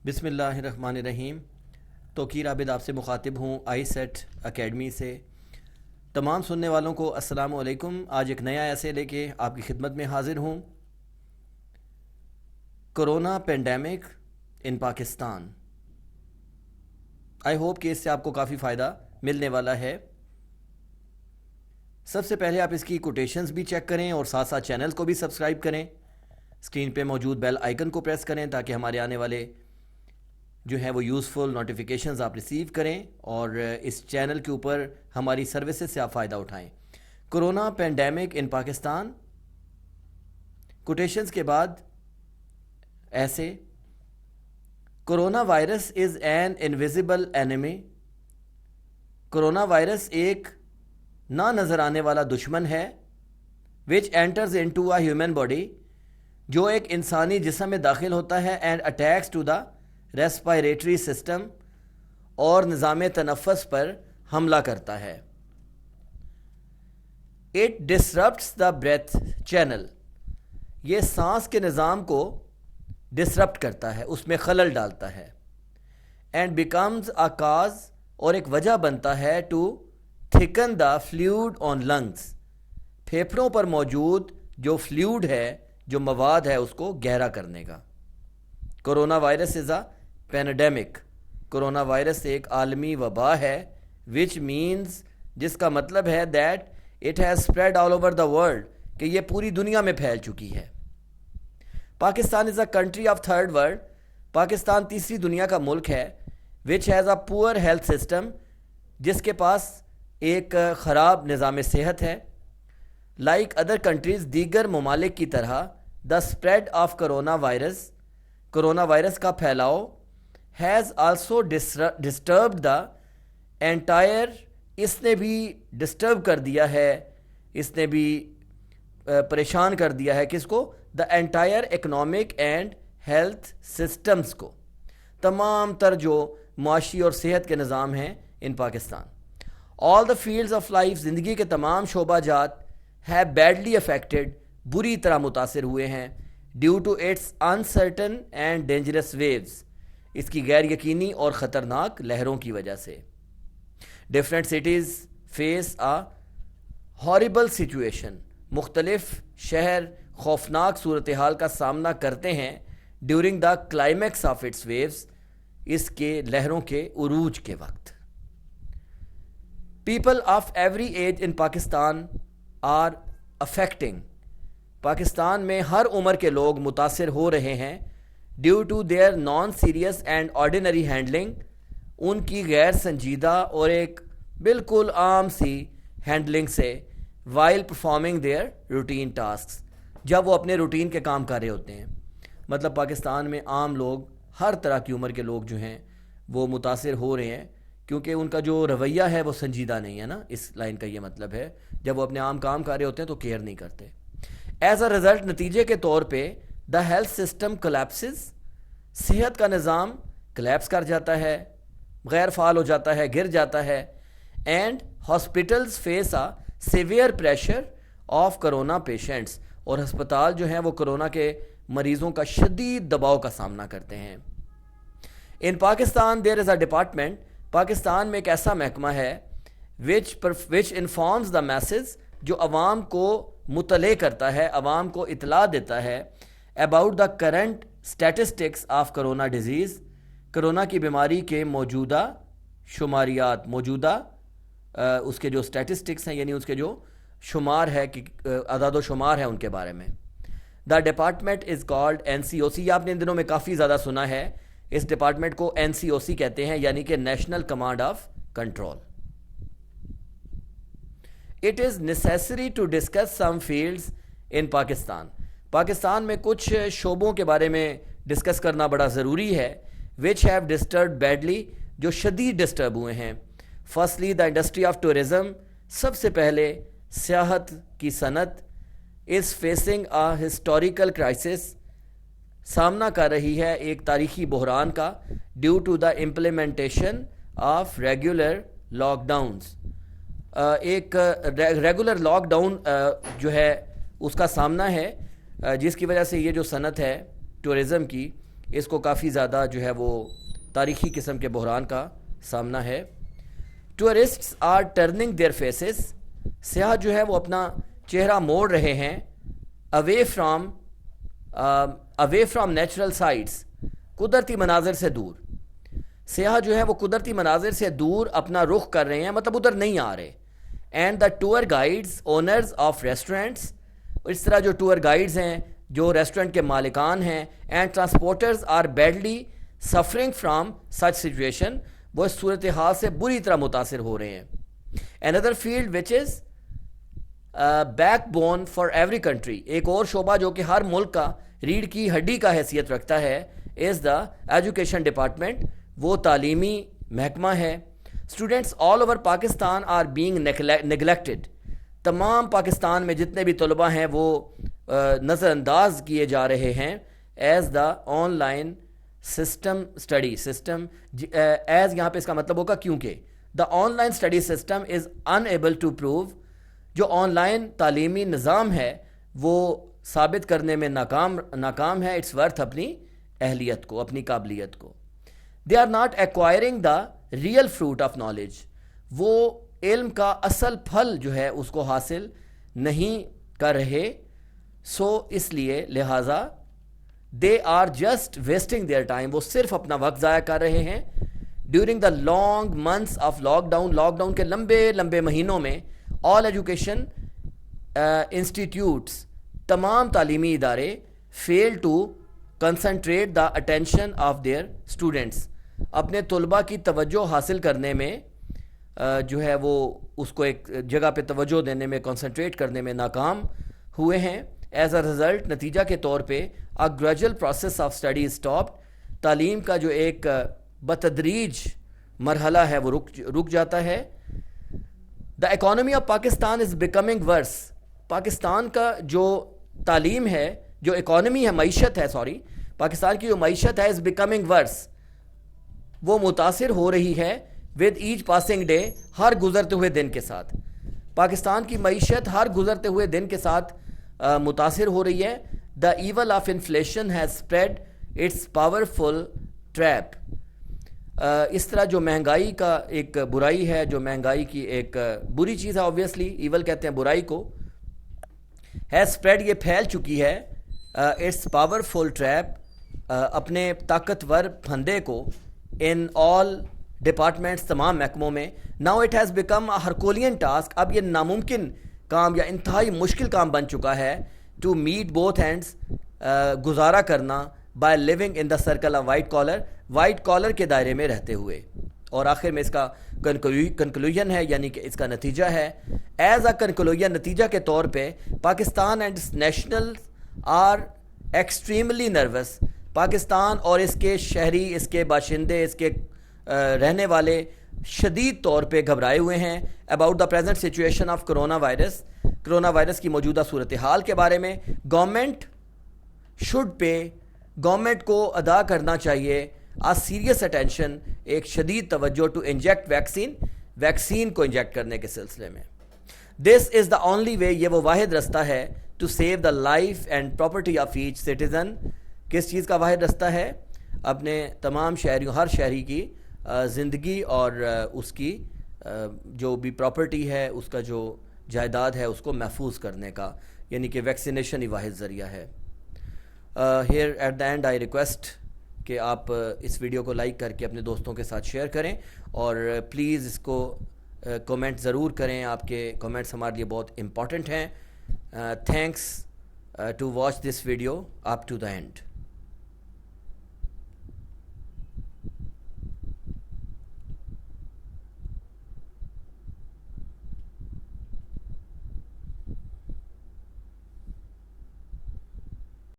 بسم اللہ الرحمن الرحیم. توقیر عابد آپ سے مخاطب ہوں آئی سیٹ اکیڈمی سے. تمام سننے والوں کو السلام علیکم. آج ایک نیا ایسے لے کے آپ کی خدمت میں حاضر ہوں. Corona pandemic in Pakistan. I hope کہ اس سے آپ کو کافی فائدہ ملنے والا ہے. سب سے پہلے آپ اس کی کوٹیشنز بھی چیک کریں اور ساتھ ساتھ چینل کو بھی سبسکرائب کریں. اسکرین پہ موجود بیل آئیکن کو پریس کریں تاکہ ہمارے آنے والے جو ہیں وہ یوزفل نوٹیفیکیشنز آپ ریسیو کریں اور اس چینل کے اوپر ہماری سروسز سے آپ فائدہ اٹھائیں. Corona pandemic in Pakistan. Quotations کے بعد ایسے: corona virus is an invisible enemy. Corona virus ایک نہ نظر آنے والا دشمن ہے which enters into a human body, جو ایک انسانی جسم میں داخل ہوتا ہے، and attacks to the respiratory system, اور نظام تنفس پر حملہ کرتا ہے. It disrupts the breath channel. یہ سانس کے نظام کو ڈسرپٹ کرتا ہے، اس میں خلل ڈالتا ہے. اینڈ بیکمز اے کاز، اور ایک وجہ بنتا ہے، ٹو تھکن دا فلوئڈ آن لنگس. پھیپھڑوں پر موجود جو فلوئڈ ہے، جو مواد ہے، اس کو گہرا کرنے کا. کرونا وائرس از اے پینڈیمک. کرونا وائرس ایک عالمی وبا ہے، وچ مینز، جس کا مطلب ہے that it has spread all over the world, کہ یہ پوری دنیا میں پھیل چکی ہے. Pakistan is a country of third world. Pakistan تیسری دنیا کا ملک ہے، وچ ہیز اے پور ہیلتھ سسٹم، جس کے پاس ایک خراب نظام صحت ہے. لائک ادر کنٹریز، دیگر ممالک کی طرح، the spread of corona virus, corona virus کا پھیلاؤ، has also disturbed the entire, اس نے بھی ڈسٹرب کر دیا ہے، اس نے بھی پریشان کر دیا ہے کس کو؟ The entire economic and health systems کو، تمام تر جو معاشی اور صحت کے نظام ہیں ان پاکستان. آل دا فیلڈز آف لائف، زندگی کے تمام شعبہ جات، ہے بیڈلی افیکٹڈ، بری طرح متاثر ہوئے ہیں، due to its uncertain and dangerous waves, اس کی غیر یقینی اور خطرناک لہروں کی وجہ سے. Different cities face a horrible situation. مختلف شہر خوفناک صورتحال کا سامنا کرتے ہیں during the climax of its waves, اس کے لہروں کے عروج کے وقت. People of every age in Pakistan are affecting. Pakistan میں ہر عمر کے لوگ متاثر ہو رہے ہیں، due to their non serious and ordinary handling, ان کی غیر سنجیدہ اور ایک بالکل عام سی ہینڈلنگ سے، while performing their routine tasks, جب وہ اپنے روٹین کے کام کر رہے ہوتے ہیں. مطلب پاکستان میں عام لوگ، ہر طرح کی عمر کے لوگ جو ہیں وہ متاثر ہو رہے ہیں، کیونکہ ان کا جو رویہ ہے وہ سنجیدہ نہیں ہے نا. اس لائن کا یہ مطلب ہے، جب وہ اپنے عام کام کر رہے ہوتے ہیں تو کیئر نہیں کرتے. ایز اے رزلٹ، نتیجے کے طور پہ، دا ہیلتھ سسٹم کلیپسز، صحت کا نظام کلیپس کر جاتا ہے، غیر فعال ہو جاتا ہے، گر جاتا ہے. And hospitals face a severe pressure of corona patients, اور ہسپتال جو ہیں وہ کرونا کے مریضوں کا شدید دباؤ کا سامنا کرتے ہیں. ان پاکستان دیر از اے ڈپارٹمنٹ، پاکستان میں ایک ایسا محکمہ ہے وچ انفارمز دا میسز، جو عوام کو مطلع کرتا ہے، عوام کو اطلاع دیتا ہے، about the current statistics of corona disease, corona کی بیماری کے موجودہ شماریات، موجودہ اس کے جو اسٹیٹسٹکس ہیں، یعنی اس کے جو شمار ہے، کہ اعداد و شمار ہے ان کے بارے میں. The department is called NCOC. یہ آپ نے ان دنوں میں کافی زیادہ سنا ہے، اس ڈپارٹمنٹ کو NCOC کہتے ہیں، یعنی کہ national command of control. It is necessary to discuss some fields in Pakistan. Pakistan میں کچھ شعبوں کے بارے میں ڈسکس کرنا بڑا ضروری ہے، وچ ہیو ڈسٹربڈ بیڈلی، جو شدید ڈسٹرب ہوئے ہیں. Firstly the industry of tourism, سب سے پہلے سیاحت کی صنعت، is facing a historical crisis, سامنا کر رہی ہے ایک تاریخی بحران کا، due to the implementation of regular lockdowns. ایک ریگولر لاک ڈاؤن جو ہے اس کا سامنا ہے، جس کی وجہ سے یہ جو صنعت ہے ٹورزم کی، اس کو کافی زیادہ جو ہے وہ تاریخی قسم کے بحران کا سامنا ہے. Tourists are turning their faces, سیاح جو ہے وہ اپنا چہرہ موڑ رہے ہیں اوے فرام نیچرل سائٹس، قدرتی مناظر سے دور. سیاح جو ہے وہ قدرتی مناظر سے دور اپنا رخ کر رہے ہیں، مطلب ادھر نہیں آ رہے. And the tour guides owners of restaurants, اس طرح جو ٹور گائیڈز ہیں، جو ریسٹورنٹ کے مالکان ہیں، and transporters are badly suffering from such situation, وہ اس صورتحال سے بری طرح متاثر ہو رہے ہیں. another field which is back bone for every country, ایک اور شعبہ جو کہ ہر ملک کا ریڑھ کی ہڈی کا حیثیت رکھتا ہے، از دا ایجوکیشن ڈپارٹمنٹ، وہ تعلیمی محکمہ ہے. Students all over Pakistan are being neglected, تمام پاکستان میں جتنے بھی طلباء ہیں وہ نظر انداز کیے جا رہے ہیں as the online system study system. As یہاں پہ اس کا مطلب ہوگا کیونکہ the online study system is unable to prove, جو آن لائن تعلیمی نظام ہے وہ ثابت کرنے میں ناکام ہے اٹس ورتھ، اپنی اہلیت کو، اپنی قابلیت کو. They are not acquiring the real fruit of knowledge, وہ علم کا اصل پھل جو ہے اس کو حاصل نہیں کر رہے. سو اس لیے لہٰذا they are just wasting their time, وہ صرف اپنا وقت ضائع کر رہے ہیں. During the long months of lockdown کے لمبے مہینوں میں آل ایجوکیشن انسٹیٹیوٹس، تمام تعلیمی ادارے fail to concentrate the attention of their students, اپنے طلباء کی توجہ حاصل کرنے میں جو ہے وہ اس کو ایک جگہ پہ توجہ دینے میں، کنسنٹریٹ کرنے میں ناکام ہوئے ہیں. ایز اے رزلٹ، نتیجہ کے طور پہ a gradual process of study is stopped، تعلیم کا جو ایک بتدریج مرحلہ ہے وہ رک جاتا ہے. The economy of Pakistan is becoming worse, Pakistan کا جو تعلیم ہے، جو اکانومی ہے، معیشت ہے، پاکستان کی جو معیشت ہے از بیکمنگ ورس، وہ متاثر ہو رہی ہے ود ایچ پاسنگ ڈے، ہر گزرتے ہوئے دن کے ساتھ. پاکستان کی معیشت ہر گزرتے ہوئے دن کے ساتھ متاثر ہو رہی ہے. The evil of inflation has spread its powerful trap, اس طرح جو مہنگائی کا ایک برائی ہے، جو مہنگائی کی ایک بری چیز ہے، آبویسلی ایول کہتے ہیں برائی کو، ہیز اسپریڈ، یہ پھیل چکی ہے، اٹس پاورفل ٹریپ، اپنے طاقتور پھندے کو، ان آل ڈپارٹمنٹس، تمام محکموں میں. Now it has become a herculean task, اب یہ ناممکن کام یا انتہائی مشکل کام بن چکا ہے ٹو میٹ بوتھ اینڈس، گزارا کرنا، by living in the circle of white collar کے دائرے میں رہتے ہوئے. اور آخر میں اس کا کنکلوژن ہے، یعنی کہ اس کا نتیجہ ہے، ایز اے کنکلوژن، نتیجہ کے طور پہ Pakistan and national are extremely nervous, Pakistan اور اس کے شہری، اس کے باشندے، اس کے رہنے والے شدید طور پہ گھبرائے ہوئے ہیں about the present situation of corona virus کی موجودہ صورتحال کے بارے میں. گورنمنٹ شوڈ پے، گورنمنٹ کو ادا کرنا چاہیے سیریس اٹینشن، ایک شدید توجہ ٹو انجیکٹ ویکسین کو انجیکٹ کرنے کے سلسلے میں. دس از دا اونلی وے، یہ وہ واحد رستہ ہے to save the life and property of each citizen. کس چیز کا واحد رستہ ہے؟ اپنے تمام شہریوں، ہر شہری کی زندگی اور اس کی جو بھی پراپرٹی ہے، اس کا جو جائیداد ہے، اس کو محفوظ کرنے کا، یعنی کہ ویکسینیشن ہی واحد ذریعہ ہے. Here at the end I request کہ آپ اس ویڈیو کو لائک کر کے اپنے دوستوں کے ساتھ شیئر کریں، اور پلیز اس کو کومنٹ ضرور کریں، آپ کے کومنٹس ہمارے لیے بہت امپورٹنٹ ہیں. Thanks to watch this video up to the and.